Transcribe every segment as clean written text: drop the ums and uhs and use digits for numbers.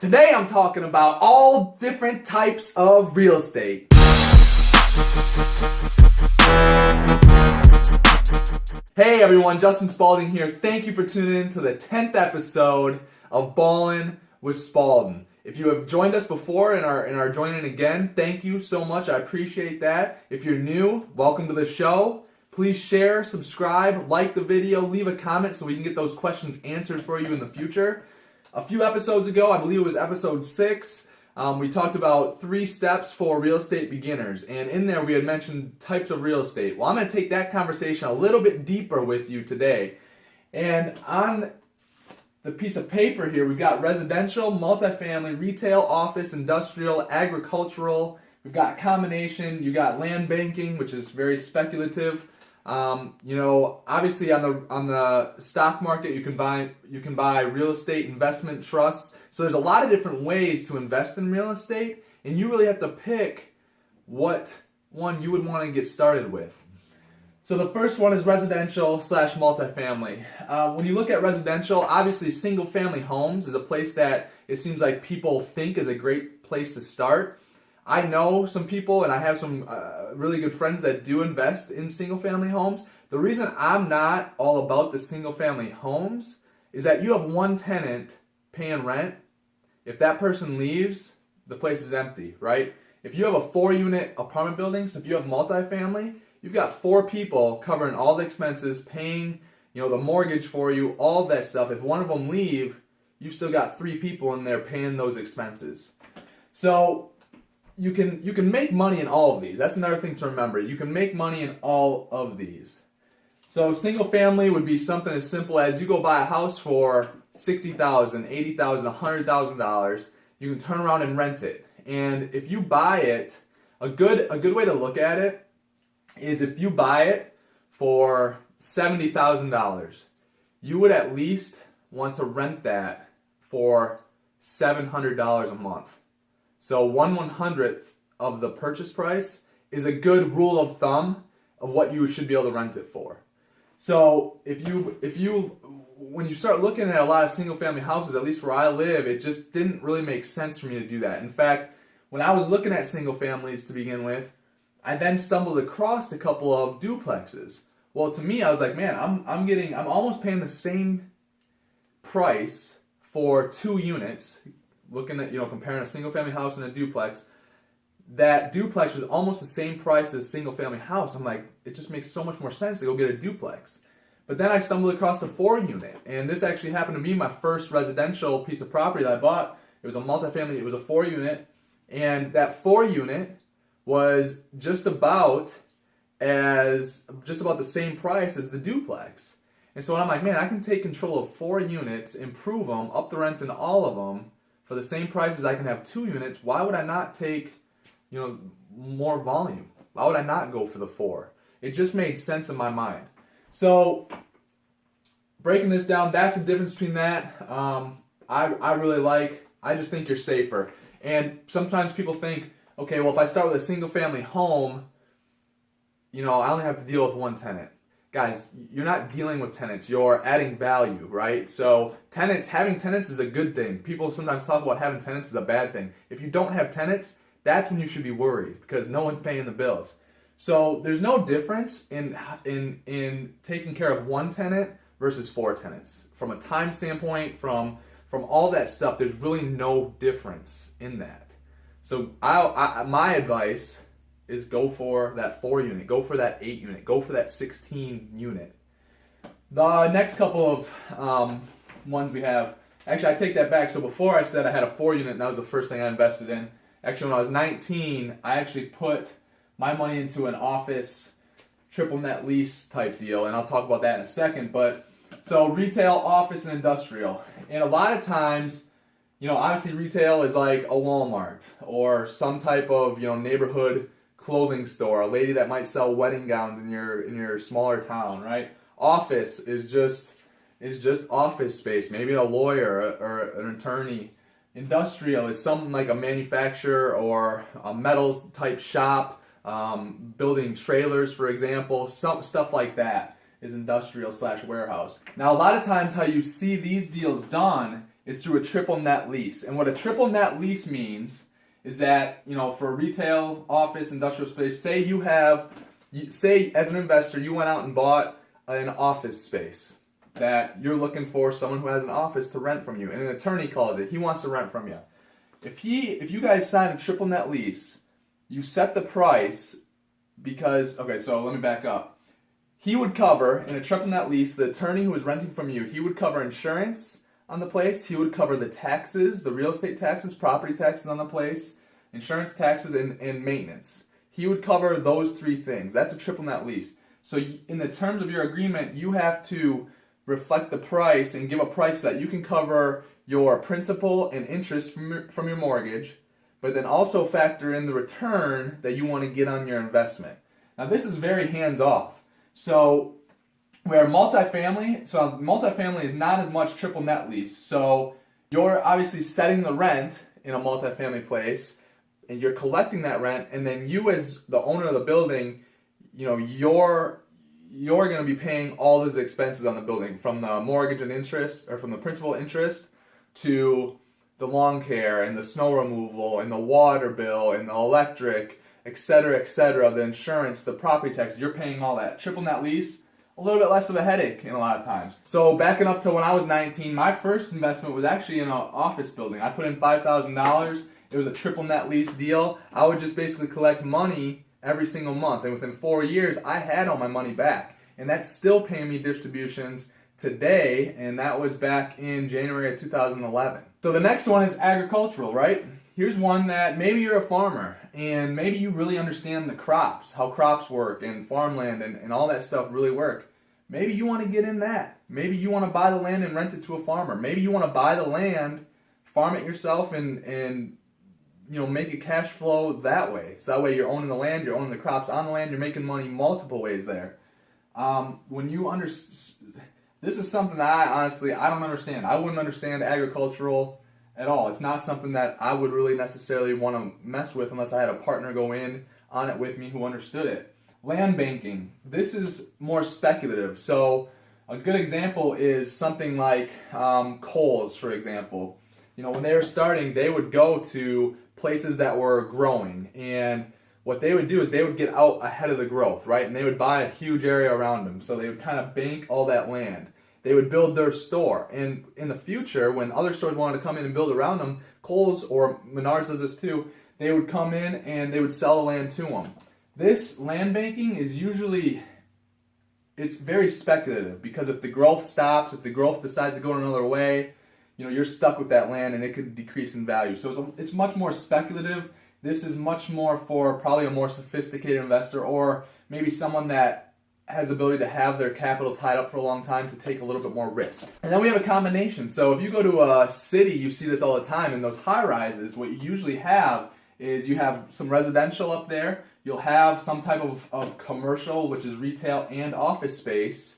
Today I'm talking about all different types of real estate. Hey everyone, Justin Spaulding here. Thank you for tuning in to the 10th episode of Ballin with Spauldin. If you have joined us before and are joining again, thank you so much. I appreciate that. If you're new, welcome to the show. Please share, subscribe, like the video, leave a comment so we can get those questions answered for you in the future. A few episodes ago, I believe it was episode 6, we talked about 3 steps for real estate beginners. And in there we had mentioned types of real estate. Well, I'm going to take that conversation a little bit deeper with you today. And on the piece of paper here, we've got residential, multifamily, retail, office, industrial, agricultural. We've got combination. You got land banking, which is very speculative. Obviously on the stock market, you can buy real estate investment trusts. So there's a lot of different ways to invest in real estate, and you really have to pick what one you would want to get started with. So the first one is residential / multifamily. When you look at residential, obviously single family homes is a place that it seems like people think is a great place to start. I know some people, and I have some really good friends that do invest in single-family homes. The reason I'm not all about the single-family homes is that you have one tenant paying rent. If that person leaves, the place is empty, right? If you have a 4-unit apartment building, so if you have multifamily, you've got 4 people covering all the expenses, paying the mortgage for you, all that stuff. If one of them leave, you've still got 3 people in there paying those expenses. So you can make money in all of these. That's another thing to remember. You can make money in all of these. So single family would be something as simple as you go buy a house for $60,000, $80,000, $100,000. You can turn around and rent it. And if you buy it, a good way to look at it is if you buy it for $70,000, you would at least want to rent that for $700 a month. So 1/100th of the purchase price is a good rule of thumb of what you should be able to rent it for. So if you when you start looking at a lot of single family houses, at least where I live, it just didn't really make sense for me to do that. In fact, when I was looking at single families to begin with, I then stumbled across a couple of duplexes. Well, to me, I was like, man, I'm almost paying the same price for 2 units. Looking at, comparing a single family house and a duplex, that duplex was almost the same price as a single family house. I'm like, it just makes so much more sense to go get a duplex. But then I stumbled across a 4-unit, and this actually happened to be my first residential piece of property that I bought. It was a multifamily, it was a 4-unit, and that 4-unit was just about the same price as the duplex. And so I'm like, man, I can take control of 4 units, improve them, up the rents in all of them, for the same price as I can have 2 units. Why would I not take, more volume? Why would I not go for the 4? It just made sense in my mind. So, breaking this down, that's the difference between that. I just think you're safer. And sometimes people think, okay, well, if I start with a single family home, I only have to deal with 1 tenant. Guys, you're not dealing with tenants, you're adding value, right? So having tenants is a good thing. People sometimes talk about having tenants is a bad thing. If you don't have tenants, that's when you should be worried because no one's paying the bills. So there's no difference in taking care of 1 tenant versus 4 tenants. From a time standpoint, from all that stuff, there's really no difference in that. So my advice is go for that 4-unit, go for that 8-unit, go for that 16-unit. The next couple of ones we have, actually I take that back. So before I said I had a 4-unit, and that was the first thing I invested in. Actually, when I was 19, I actually put my money into an office triple net lease type deal, and I'll talk about that in a second. But so retail, office, and industrial. And a lot of times, obviously retail is like a Walmart or some type of, neighborhood clothing store, a lady that might sell wedding gowns in your smaller town, right? Office is just office space, maybe a lawyer or an attorney. Industrial is something like a manufacturer or a metals type shop, building trailers, for example. Some stuff like that is industrial / warehouse. Now, a lot of times how you see these deals done is through a triple net lease. And what a triple net lease means is that, for a retail, office, industrial space, say as an investor, you went out and bought an office space that you're looking for someone who has an office to rent from you, and an attorney calls it. He wants to rent from you. If you guys sign a triple net lease, you set the price because, okay, so let me back up. He would cover, in a triple net lease, the attorney who was renting from you, he would cover insurance on the place, he would cover the taxes, the real estate taxes, property taxes on the place, insurance taxes, and maintenance. He would cover those three things. That's a triple net lease. So in the terms of your agreement, you have to reflect the price and give a price that you can cover your principal and interest from your mortgage, but then also factor in the return that you want to get on your investment. Now this is very hands-off. So multifamily is not as much triple net lease. So you're obviously setting the rent in a multifamily place, and you're collecting that rent, and then you as the owner of the building, you're going to be paying all those expenses on the building, from the mortgage and interest, or from the principal interest, to the lawn care and the snow removal and the water bill and the electric, etc., the insurance, the property tax. You're paying all that. Triple net lease, a little bit less of a headache in a lot of times. So backing up to when I was 19, my first investment was actually in an office building. I put in $5,000. It was a triple net lease deal. I would just basically collect money every single month, and within 4 years, I had all my money back, and that's still paying me distributions today, and that was back in January of 2011. So the next one is agricultural, right? Here's one that maybe you're a farmer, and maybe you really understand the crops, how crops work, and farmland, and all that stuff really work. Maybe you want to get in that. Maybe you want to buy the land and rent it to a farmer. Maybe you want to buy the land, farm it yourself, and make a cash flow that way. So that way you're owning the land, you're owning the crops on the land, you're making money multiple ways there. This is something that I don't understand. I wouldn't understand agricultural at all. It's not something that I would really necessarily want to mess with unless I had a partner go in on it with me who understood it. Land banking. This is more speculative. So a good example is something like Kohl's, for example. When they were starting, they would go to places that were growing, and what they would do is they would get out ahead of the growth, right? And they would buy a huge area around them. So they would kind of bank all that land. They would build their store. And in the future, when other stores wanted to come in and build around them, Kohl's or Menards does this too, they would come in and they would sell the land to them. This land banking is it's very speculative, because if the growth stops, if the growth decides to go another way, you're stuck with that land and it could decrease in value. So it's much more speculative. This is much more for probably a more sophisticated investor, or maybe someone that has the ability to have their capital tied up for a long time to take a little bit more risk. And then we have a combination. So if you go to a city, you see this all the time. In those high rises, what you usually have is you have some residential up there. You'll have some type of commercial, which is retail and office space,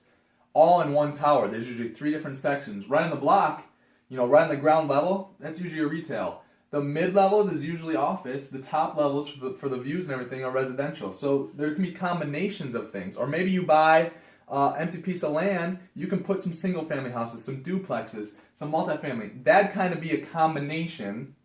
all in one tower. There's usually 3 different sections. Right on the block, right on the ground level, that's usually a retail. The mid-levels is usually office. The top levels for the views and everything are residential. So there can be combinations of things. Or maybe you buy an empty piece of land. You can put some single-family houses, some duplexes, some multifamily. That'd kind of be a combination